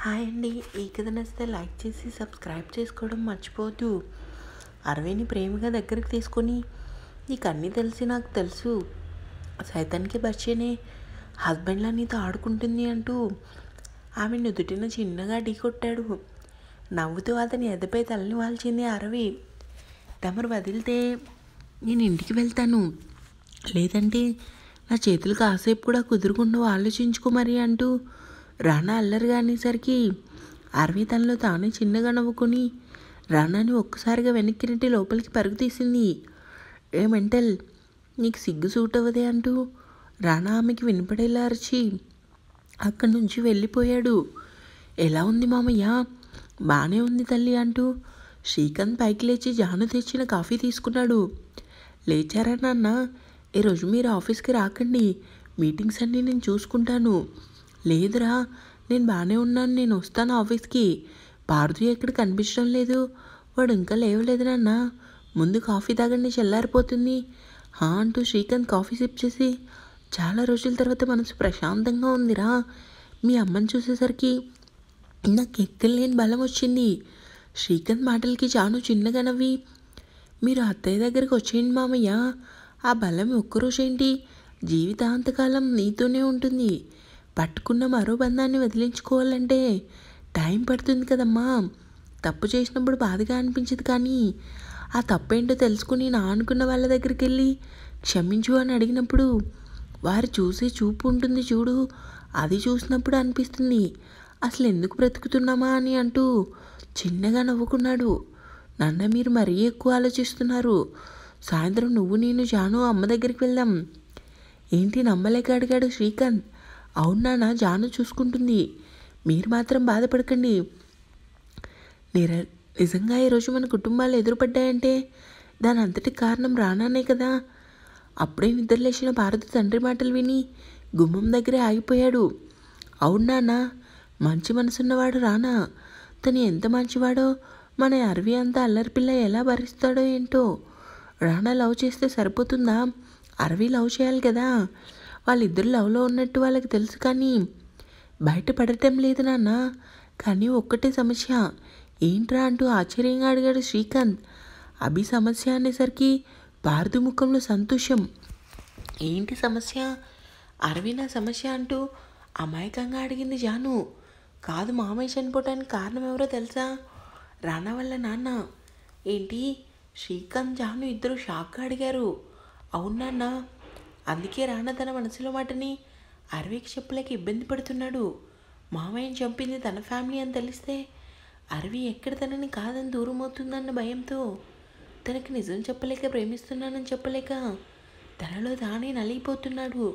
Hi అండి. ఈ కథ నచ్చితే లైక్ చేసి సబ్స్క్రైబ్ చేసుకోవడం మర్చిపోవద్దు. అరవిని ప్రేమగా దగ్గరికి తీసుకొని, నీకు అన్నీ నాకు తెలుసు, సైతానికి బచ్చేనే హస్బెండ్లా నీతో ఆడుకుంటుంది అంటూ ఆమె నుదుటిన చిన్నగా ఢీకొట్టాడు. నవ్వుతూ అతని ఎదపై తలని వాల్చింది అరవి. తమరు వదిలితే నేను ఇంటికి వెళ్తాను, లేదంటే నా చేతులు కాసేపు కూడా కుదురుకుండా ఆలోచించుకో మరి అంటూ రానా అల్లరిగా అనేసరికి అరవి తనలో తానే చిన్నగా నవ్వుకొని రానాని ఒక్కసారిగా వెనక్కి నెట్టి లోపలికి పరుగు తీసింది. ఏ మెంటల్, నీకు సిగ్గు సూట్ అవ్వదే అంటూ రానా ఆమెకి వినపడేలా అరిచి అక్కడి నుంచి వెళ్ళిపోయాడు. ఎలా ఉంది మామయ్య? బాగానే ఉంది తల్లి అంటూ శ్రీకాంత్ పైకి లేచి జాను తెచ్చిన కాఫీ తీసుకున్నాడు. లేచారా నాన్న? ఈరోజు మీరు ఆఫీస్కి రాకండి, మీటింగ్స్ అన్నీ నేను చూసుకుంటాను. లేదురా, నేను బాగానే ఉన్నాను, నేను వస్తాను ఆఫీస్కి. పార్దు ఎక్కడ కనిపించడం లేదు, వాడు ఇంకా లేవలేదు నాన్న. ముందు కాఫీ తాగండి, చల్లారిపోతుంది అంటూ శ్రీకాంత్ కాఫీ సిప్ చేసి, చాలా రోజుల తర్వాత మనసు ప్రశాంతంగా ఉందిరా. మీ అమ్మని చూసేసరికి నాకు ఎక్కలేని బలం వచ్చింది. శ్రీకాంత్ మాటలకి జాను చిన్నగా నవ్వి, మీరు అత్తయ్య దగ్గరికి వచ్చేయండి మామయ్య, ఆ బలం ఒక్కరోజేంటి, జీవితాంతకాలం నీతోనే ఉంటుంది. పట్టుకున్న మరో బంధాన్ని వదిలించుకోవాలంటే టైం పడుతుంది కదమ్మా. తప్పు చేసినప్పుడు బాధగా అనిపించదు, కానీ ఆ తప్పేంటో తెలుసుకుని నా అనుకున్న వాళ్ళ దగ్గరికి వెళ్ళి క్షమించు అని అడిగినప్పుడు వారు చూసే చూపు ఉంటుంది చూడు, అది చూసినప్పుడు అనిపిస్తుంది అసలు ఎందుకు బ్రతుకుతున్నామా అని అంటూ చిన్నగా నవ్వుకున్నాడు. నాన్న, మీరు మరీ ఎక్కువ ఆలోచిస్తున్నారు. సాయంత్రం నువ్వు నేను జాను అమ్మ దగ్గరికి వెళ్దాం. ఏంటి నమ్మలేక అడిగాడు శ్రీకాంత్. అవునా, జాను చూసుకుంటుంది, మీరు మాత్రం బాధపడకండి. నిజంగా ఈరోజు మన కుటుంబాలు ఎదురుపడ్డాయంటే దాని అంతటి కారణం రానానే కదా. అప్పుడే నిద్రలేసిన భారతి తండ్రి మాటలు విని గుమ్మం దగ్గరే ఆగిపోయాడు. అవునా, మంచి మనసున్నవాడు రానా. తను ఎంత మంచివాడో మన అరవి అంతా అల్లరిపిల్ల ఎలా భరిస్తాడో ఏంటో. రానా లవ్ చేస్తే సరిపోతుందా? అరవి లవ్ చేయాలి కదా. వాళ్ళిద్దరు లవ్లో ఉన్నట్టు వాళ్ళకి తెలుసు, కానీ బయటపడటం లేదు నాన్న. కానీ ఒక్కటే సమస్య. ఏంట్రా అంటూ ఆశ్చర్యంగా అడిగాడు శ్రీకాంత్. అభి సమస్య అనేసరికి భారతి ముఖంలో సంతోషం. ఏంటి సమస్య? అరవి నా సమస్య అంటూ అమాయకంగా అడిగింది జాను. కాదు, మామయ్య చనిపోవటానికి కారణం ఎవరో తెలుసా? రానా వల్ల నాన్న. ఏంటి? శ్రీకాంత్ జాను ఇద్దరు షాక్గా అడిగారు. అవునా, అందుకే రానా తన మనసులో మాటని అరవికి చెప్పలేక ఇబ్బంది పడుతున్నాడు. మామయ్యని చంపింది తన ఫ్యామిలీ అని తెలిస్తే అరవి ఎక్కడ తనని కాదని దూరం అవుతుందన్న భయంతో తనకి నిజం చెప్పలేక, ప్రేమిస్తున్నానని చెప్పలేక తనలో తానే నలిగిపోతున్నాడు.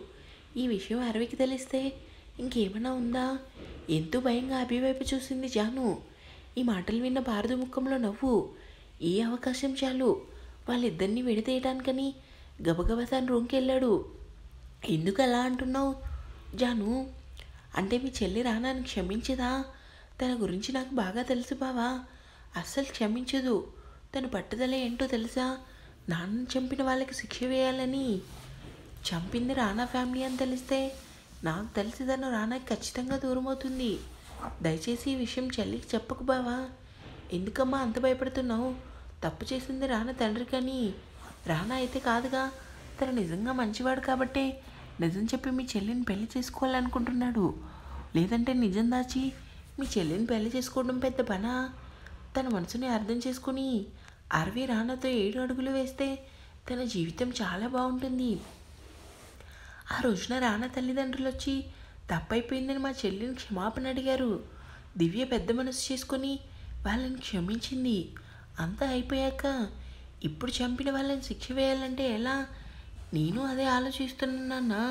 ఈ విషయం అరవికి తెలిస్తే ఇంకేమైనా ఉందా? ఎంతో భయంగా అభి వైపు చూసింది జాను. ఈ మాటలు విన్న భారతి ముఖంలో నవ్వు. ఈ అవకాశం చాలు వాళ్ళిద్దరినీ విడదీయడానికని గబగబా తన రూమ్కి వెళ్ళాడు. ఎందుకు అలా అంటున్నావు జాను? అంటే మీ చెల్లి రానాని క్షమించదా? తన గురించి నాకు బాగా తెలుసు బావా, అస్సలు క్షమించదు. తన పట్టుదల ఏంటో తెలుసా? నాన్నని చంపిన వాళ్ళకి శిక్ష వేయాలని. చంపింది రానా ఫ్యామిలీ అని తెలిస్తే నాకు తెలిసి తను రానాకి ఖచ్చితంగా దూరం అవుతుంది. దయచేసి ఈ విషయం చెల్లికి చెప్పకు బావా. ఎందుకమ్మా అంత భయపడుతున్నావు? తప్పు చేసింది రానా తండ్రి, కానీ రానా అయితే కాదుగా. తను నిజంగా మంచివాడు కాబట్టే నిజం చెప్పి మీ చెల్లిని పెళ్లి చేసుకోవాలనుకుంటున్నాడు. లేదంటే నిజం దాచి మీ చెల్లిని పెళ్లి చేసుకోవడం పెద్ద పనా? తన మనసుని అర్థం చేసుకుని అరవి రానాతో 7 అడుగులు వేస్తే తన జీవితం చాలా బాగుంటుంది. ఆ రోజున రానా తల్లిదండ్రులు వచ్చి తప్పైపోయిందని మా చెల్లిని క్షమాపణ అడిగారు. దివ్య పెద్ద మనసు చేసుకొని వాళ్ళని క్షమించింది. అంతా అయిపోయాక ఇప్పుడు చంపిన వాళ్ళని శిక్ష వేయాలంటే ఎలా? నేను అదే ఆలోచిస్తున్నానా.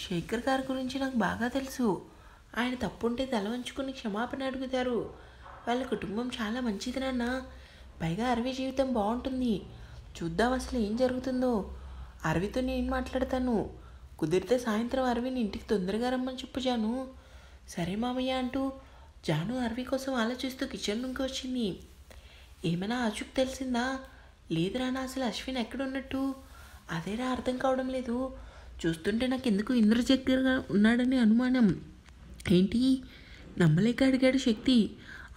శేఖర్ గారి గురించి నాకు బాగా తెలుసు. ఆయన తప్పుంటే తల వంచుకొని క్షమాపణ అడుగుతారు. వాళ్ళ కుటుంబం చాలా మంచిది నాన్న. పైగా అరవి జీవితం బాగుంటుంది. చూద్దాం అసలు ఏం జరుగుతుందో. అరవితో నేను మాట్లాడతాను. కుదిరితే సాయంత్రం అరవిని ఇంటికి తొందరగా రమ్మని చెప్పు జాను. సరే మామయ్య అంటూ జాను అరవి కోసం ఆలోచిస్తూ కిచెన్ రూమ్కి వచ్చింది. ఏమైనా ఆచూకు తెలిసిందా? లేదు రానా, అసలు అశ్విన్ ఎక్కడున్నట్టు అదేరా అర్థం కావడం లేదు. చూస్తుంటే నాకు ఎందుకు ఇంద్రజగ్గా ఉన్నాడని అనుమానం. ఏంటి నమ్మలేక అడిగాడు శక్తి.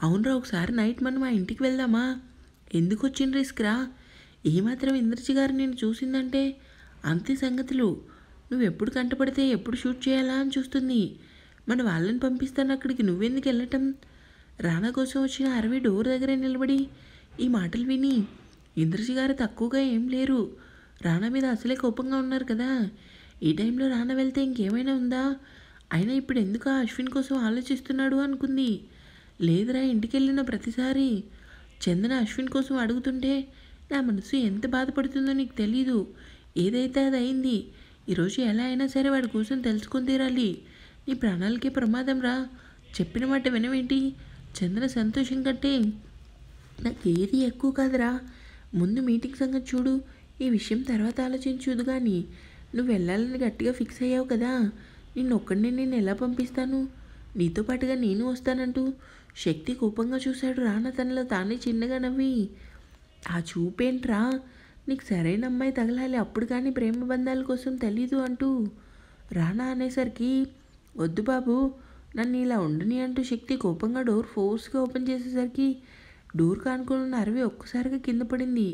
అవునరా, ఒకసారి నైట్ మనం మా ఇంటికి వెళ్దామా? ఎందుకు వచ్చిన రిస్క్ రా? ఏమాత్రం ఇంద్రజి గారు నేను చూసిందంటే అంతే సంగతులు. నువ్వు ఎప్పుడు కంటపడితే ఎప్పుడు షూట్ చేయాలా అని చూస్తుంది. మన వాళ్ళని పంపిస్తాను అక్కడికి, నువ్వెందుకు వెళ్ళటం? రానా కోసం వచ్చిన అరవి డోర్ దగ్గరే నిలబడి ఈ మాటలు విని, ఇంద్రజి గారు తక్కువగా ఏం లేరు, రానా మీద అసలే కోపంగా ఉన్నారు కదా, ఈ టైంలో రానా వెళ్తే ఇంకేమైనా ఉందా? అయినా ఇప్పుడు ఎందుకు అశ్విన్ కోసం ఆలోచిస్తున్నాడు అనుకుంది. లేదురా, ఇంటికి వెళ్ళిన ప్రతిసారి చందన అశ్విన్ కోసం అడుగుతుంటే నా మనసు ఎంత బాధపడుతుందో నీకు తెలీదు. ఏదైతే అది అయింది. ఈరోజు ఎలా అయినా సరే వాడి కోసం తెలుసుకొని తీరాలి. నీ ప్రాణాలకే ప్రమాదం రా. చెప్పిన మాట వినవేంటి? చందన సంతోషం కంటే నాకు ఏది ఎక్కువ కాదురా. ముందు మీటింగ్ సంగతి చూడు, ఈ విషయం తర్వాత ఆలోచించుదు. కానీ నువ్వు వెళ్ళాలని గట్టిగా ఫిక్స్ అయ్యావు కదా, నిన్నొక్కడిని నేను ఎలా పంపిస్తాను? నీతో పాటుగా నేను వస్తానంటూ శక్తి కోపంగా చూశాడు రానా తనలో తానే చిన్నగా నవ్వి. ఆ చూపేంట్రా, నీకు సరైన అమ్మాయి తగలాలి, అప్పుడు కానీ ప్రేమ బంధాల కోసం తెలీదు అంటూ రానా అనేసరికి, వద్దు బాబు నన్ను ఇలా ఉండని అంటూ శక్తి కోపంగా డోర్ ఫోర్స్గా ఓపెన్ చేసేసరికి డోర్ కానుకున్న అరవి ఒక్కసారిగా కింద పడింది.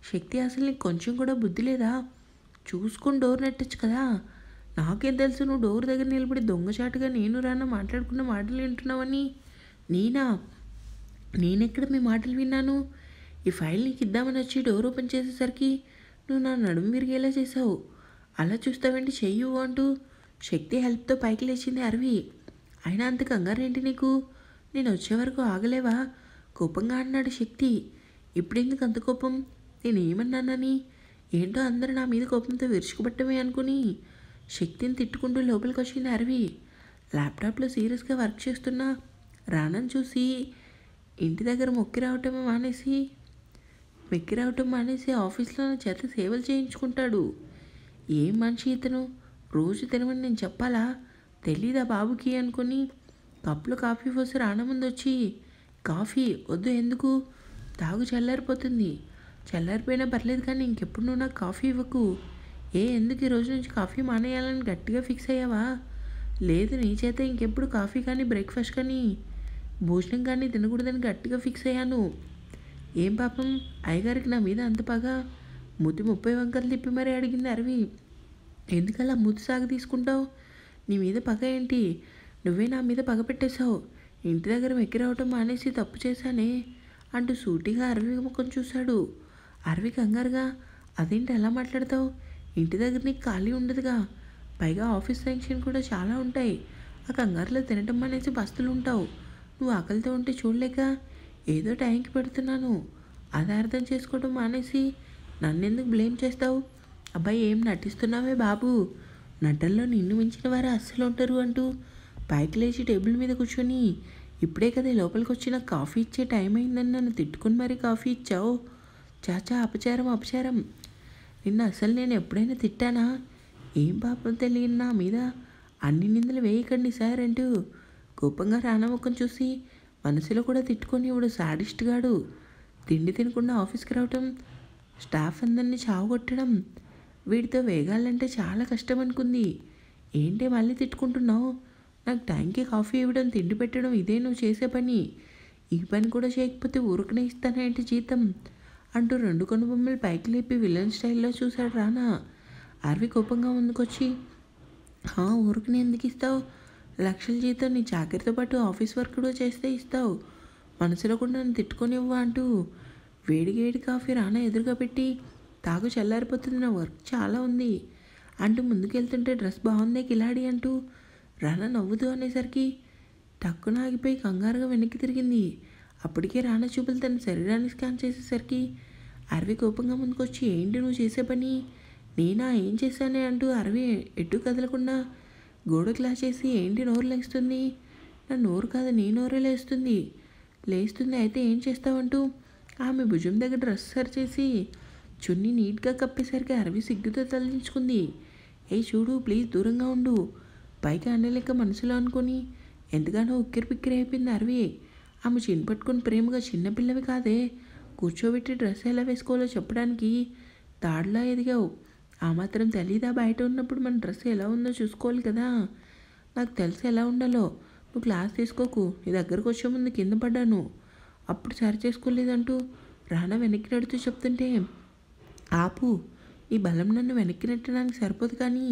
శక్తి, అసలు నీకు కొంచెం కూడా బుద్ధి లేదా? చూసుకొని డోర్ నెట్టచ్చు కదా. నాకేం తెలుసు నువ్వు డోర్ దగ్గర నిలబడి దొంగచాటుగా నేను రానా మాట్లాడుకున్న మాటలు వింటున్నావని? నేనెక్కడ మీ మాటలు విన్నాను? ఈ ఫైల్ నీకు ఇద్దామని వచ్చి డోర్ ఓపెన్ చేసేసరికి నువ్వు నా నడుము విరిగేలా చేసావు. అలా చూస్తావేంటి, చెయ్యు అంటూ శక్తి హెల్ప్తో పైకి లేచింది అరవి. అయినా అంత కంగారేంటి నీకు? నేను వచ్చే వరకు ఆగలేవా? కోపంగా అన్నాడు శక్తి. ఇప్పుడెందుకు అంత కోపం? నేనేమన్నానని? ఏంటో అందరూ నా మీద కోపంతో విరుచుకుపట్టమే అనుకుని శక్తిని తిట్టుకుంటూ లోపలికి వచ్చింది అరవి. ల్యాప్టాప్లో సీరియస్గా వర్క్ చేస్తున్న రానని చూసి ఇంటి దగ్గర వెక్కి రావటం మానేసి ఆఫీస్లో నా చేత సేవలు చేయించుకుంటాడు. ఏం మనిషి ఇతను? రోజు తినమని నేను చెప్పాలా? తెలీదా బాబుకి అనుకుని కప్పులో కాఫీ పోసి రానా ముందు వచ్చి, కాఫీ వద్దు, ఎందుకు? తాగు, చల్లారిపోతుంది. చల్లారిపోయినా పర్లేదు కానీ ఇంకెప్పుడు నువ్వు నాకు కాఫీ ఇవ్వకు. ఎందుకు ఈ రోజు నుంచి కాఫీ మానేయాలని గట్టిగా ఫిక్స్ అయ్యావా? లేదు, నీ చేత ఇంకెప్పుడు కాఫీ కానీ బ్రేక్ఫాస్ట్ కానీ భోజనం కానీ తినకూడదని గట్టిగా ఫిక్స్ అయ్యాను. ఏం పాపం అయ్యగారికి నా మీద అంత పగా? 30 వంకలు తిప్పి మరీ అడిగింది అరవి. ఎందుకలా మూతి సాగు తీసుకుంటావు? నీ మీద పగ ఏంటి? నువ్వే నా మీద పగ పెట్టేశావు. ఇంటి దగ్గర వెక్కి రావటం మానేసి తప్పు చేశానే అంటూ సూటిగా అరవి ముఖం చూశాడు. అరవి కంగారుగా, అదేంటి ఎలా మాట్లాడతావు? ఇంటి దగ్గర నీకు ఖాళీ ఉండదుగా, పైగా ఆఫీస్ టెన్షన్ కూడా చాలా ఉంటాయి. ఆ కంగారులో తినటం మానేసి బస్తులు ఉంటావు. నువ్వు ఆకలితో ఉంటే చూడలేక ఏదో టైంకి పెడుతున్నాను, అది అర్థం చేసుకోవడం మానేసి నన్నెందుకు బ్లేమ్ చేస్తావు? అబ్బాయి, ఏం నటిస్తున్నావే బాబు? నటనలో నిన్ను మించిన వారు అస్సలు ఉంటారు అంటూ పైకి లేచి టేబుల్ మీద కూర్చొని, ఇప్పుడే కదా లోపలికి వచ్చి నాకు కాఫీ ఇచ్చే టైం అయిందని నన్ను తిట్టుకుని మరీ కాఫీ ఇచ్చావు. చాచా, అపచారం. నిన్న అసలు నేను ఎప్పుడైనా తిట్టానా? ఏం పాపం తెలియని నా మీద అన్ని నిందలు వేయకండి సార్ అంటూ కోపంగా రానా ముఖం చూసి మనసులో కూడా తిట్టుకొని, ఇవిడు సాడిస్ట్గాడు, తిండి తినకుండా ఆఫీస్కి రావటం, స్టాఫ్ అందరినీ చావగొట్టడం, వీడితో వేగాలంటే చాలా కష్టం అనుకుంది. ఏంటి మళ్ళీ తిట్టుకుంటున్నావు? నాకు టైంకి కాఫీ ఇవ్వడం, తిండి పెట్టడం ఇదే నువ్వు చేసే పని. ఈ పని కూడా చేయకపోతే ఊరుకునే ఇస్తానేంటి జీతం అంటూ 2 కనుబొమ్మలు పైకి లేపి విలన్ స్టైల్లో చూశాడు రానా. అరవి కోపంగా ముందుకొచ్చి, ఊరుకునే ఎందుకు ఇస్తావు? లక్షల జీతం నీ చాకరితో పాటు ఆఫీస్ వర్క్ కూడా చేస్తే ఇస్తావు. మనసులో కూడా నన్ను తిట్టుకొనివ్వా అంటూ వేడి కాఫీ రానా ఎదురుగా పెట్టి, తాగు, చల్లారిపోతుంది, నా వర్క్ చాలా ఉంది అంటూ ముందుకెళ్తుంటే, డ్రెస్ బాగుందే కిలాడి అంటూ రానా నవ్వుతూ అనేసరికి టక్కున ఆగిపోయి కంగారుగా వెనక్కి తిరిగింది. అప్పటికే రానా చూపులు తన శరీరాన్ని స్కాన్ చేసేసరికి అరవి కోపంగా ముందుకొచ్చి, ఏంటి నువ్వు చేసే పని? నేనా, ఏం చేశానే అంటూ అరవి ఎటు కదలకుండా గోడ క్లాస్ చేసి, ఏంటి నోరు లేస్తుంది? నా నోరు కాదు, నీ నోరే లేస్తుంది. అయితే ఏం చేస్తావంటూ ఆమె భుజం దగ్గర డ్రెస్ సరిచేసి చున్నీ నీట్గా కప్పేసరికి అరవి సిగ్గుతో తలదించుకుంది. చూడు ప్లీజ్, దూరంగా ఉండు. పైకి అనలేక మనసులో అనుకొని ఎంతగానో ఉక్కిరి అయిపోయింది అరవి. ఆమె చిన్న పట్టుకొని ప్రేమగా, చిన్నపిల్లవి కాదే, కూర్చోబెట్టి డ్రెస్ ఎలా వేసుకోవాలో చెప్పడానికి తాడులా ఎదిగావు. ఆ మాత్రం తెలీదా? బయట ఉన్నప్పుడు మన డ్రెస్ ఎలా ఉందో చూసుకోవాలి కదా. నాకు తెలిసి ఎలా ఉండాలో, నువ్వు క్లాస్ తీసుకోకు, నీ దగ్గరకు వచ్చే ముందు కింద పడ్డాను, అప్పుడు సరి చేసుకోలేదంటూ రానా వెనక్కి నడుతూ చెప్తుంటే, ఆపు, ఈ బలం నన్ను వెనక్కి నెట్టడానికి సరిపోదు, కానీ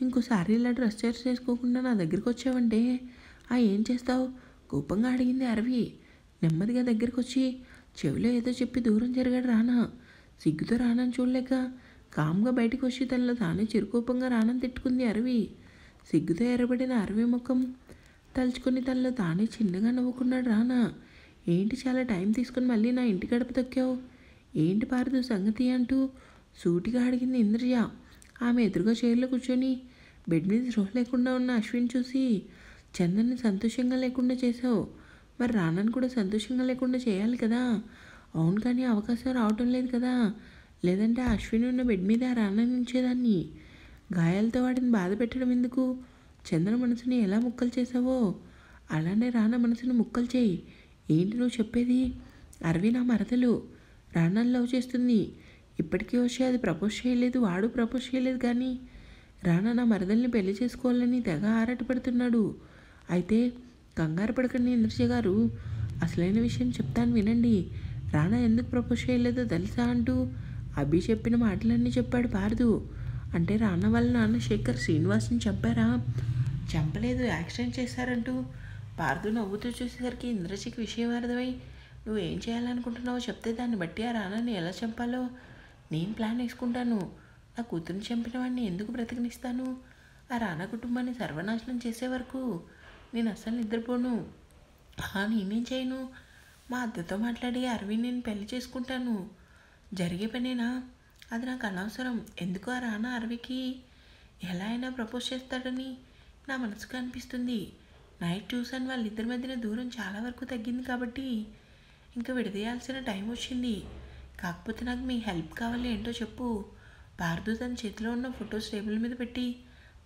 ఇంకోసారి ఇలా డ్రెస్ చేంజ్ చేసుకోకుండా నా దగ్గరికి వచ్చావంటే ఏం చేస్తావు? కోపంగా అడిగింది అరవి. నెమ్మదిగా దగ్గరికి వచ్చి చెవిలో ఏదో చెప్పి దూరం జరిగాడు రానా. సిగ్గుతో రానాని చూడలేక కామ్గా బయటికి వచ్చి తనలో తానే చిరుకోపంగా రానని తిట్టుకుంది అరవి. సిగ్గుతో ఎర్రబడిన అరవి ముఖం తలుచుకొని తనలో తానే చిన్నగా నవ్వుకున్నాడు రానా. ఏంటి చాలా టైం తీసుకుని మళ్ళీ నా ఇంటి గడప తొక్కావు? ఏంటి పారదు సంగతి అంటూ సూటిగా అడిగింది ఇంద్రజ. ఆమె ఎదురుగా చైర్లో కూర్చొని బెడ్ మీద స్పృహ లేకుండా ఉన్న అశ్విన్ చూసి, చందన్ని సంతోషంగా లేకుండా చేసావు, మరి రానాని కూడా సంతోషంగా లేకుండా చేయాలి కదా. అవును, కానీ అవకాశం రావటం లేదు కదా, లేదంటే అశ్విన్ ఉన్న బెడ్ మీద రానా నుంచేదాన్ని. గాయాలతో వాడిని బాధ పెట్టడం ఎందుకు? చంద్ర మనసుని ఎలా ముక్కలు చేసావో అలానే రానా మనసుని ముక్కలు చేయి. ఏంటి నువ్వు చెప్పేది? అరవి నా మరదలు, రానాని లవ్ చేస్తుంది. ఇప్పటికీ వచ్చి అది ప్రపోజ్ చేయలేదు, వాడు ప్రపోజ్ చేయలేదు, కానీ రానా నా మరదల్ని పెళ్లి చేసుకోవాలని తెగ ఆరాటపడుతున్నాడు. అయితే కంగారు పడకండి ఇంద్రజ గారు, అసలైన విషయం చెప్తాను వినండి. రానా ఎందుకు ప్రపోజ్ చేయలేదో తెలుసా అంటూ అభి చెప్పిన మాటలన్నీ చెప్పాడు పారదు. అంటే రానా వాళ్ళ నాన్న శేఖర్ శ్రీనివాస్ని చంపారా? చంపలేదు, యాక్సిడెంట్ చేశారంటూ పారదు నవ్వుతూ చూసేసరికి ఇంద్రజకి విషయం అర్థమై, నువ్వేం చేయాలనుకుంటున్నావో చెప్తే దాన్ని బట్టి ఆ రానాని ఎలా చంపాలో నేను ప్లాన్ వేసుకుంటాను. నా కూతుర్ని చంపిన వాడిని ఎందుకు బ్రతికనిస్తాను? ఆ రానా కుటుంబాన్ని సర్వనాశనం చేసే వరకు నేను అస్సలు నిద్రపోను. నేనేం చేయను? మా అద్దతో మాట్లాడి అరవి నేను పెళ్లి చేసుకుంటాను. జరిగే పనేనా? అది నాకు అనవసరం. ఎందుకు ఆ రానా అరవికి ఎలా అయినా ప్రపోజ్ చేస్తాడని నా మనసుకు అనిపిస్తుంది. నైట్ చూసాను, వాళ్ళిద్దరి మధ్యన దూరం చాలా వరకు తగ్గింది, కాబట్టి ఇంకా విడదీయాల్సిన టైం వచ్చింది. కాకపోతే నాకు మీ హెల్ప్ కావాలి, ఏంటో చెప్పు. పార్దు తన చేతిలో ఉన్న ఫొటోస్ టేబుల్ మీద పెట్టి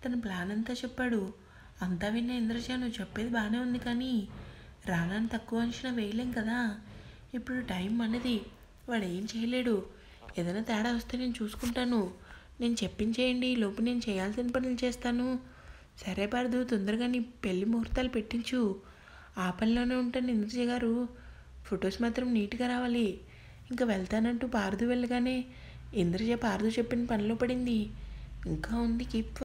తన ప్లాన్ అంతా చెప్పాడు. అంతా విన్న ఇంద్రజ, నువ్వు చెప్పేది బాగానే ఉంది, కానీ రానాని తక్కువ అంచనా వేయలేం కదా. ఇప్పుడు టైం అనేది వాడు ఏం చేయలేడు. ఏదైనా తేడా వస్తే నేను చూసుకుంటాను. నేను చెప్పించేయండి, లోపు నేను చేయాల్సిన పనులు చేస్తాను. సరే పార్దు, తొందరగా నీ పెళ్లి ముహూర్తాలు పెట్టించు. ఆ పనిలోనే ఉంటాను ఇంద్రజ గారు. ఫొటోస్ మాత్రం నీట్గా రావాలి. ఇంకా వెళ్తానంటూ పార్దు వెళ్ళగానే ఇంద్రజ పార్దు చెప్పిన పనిలో పడింది. ఇంకా ఉంది కీప్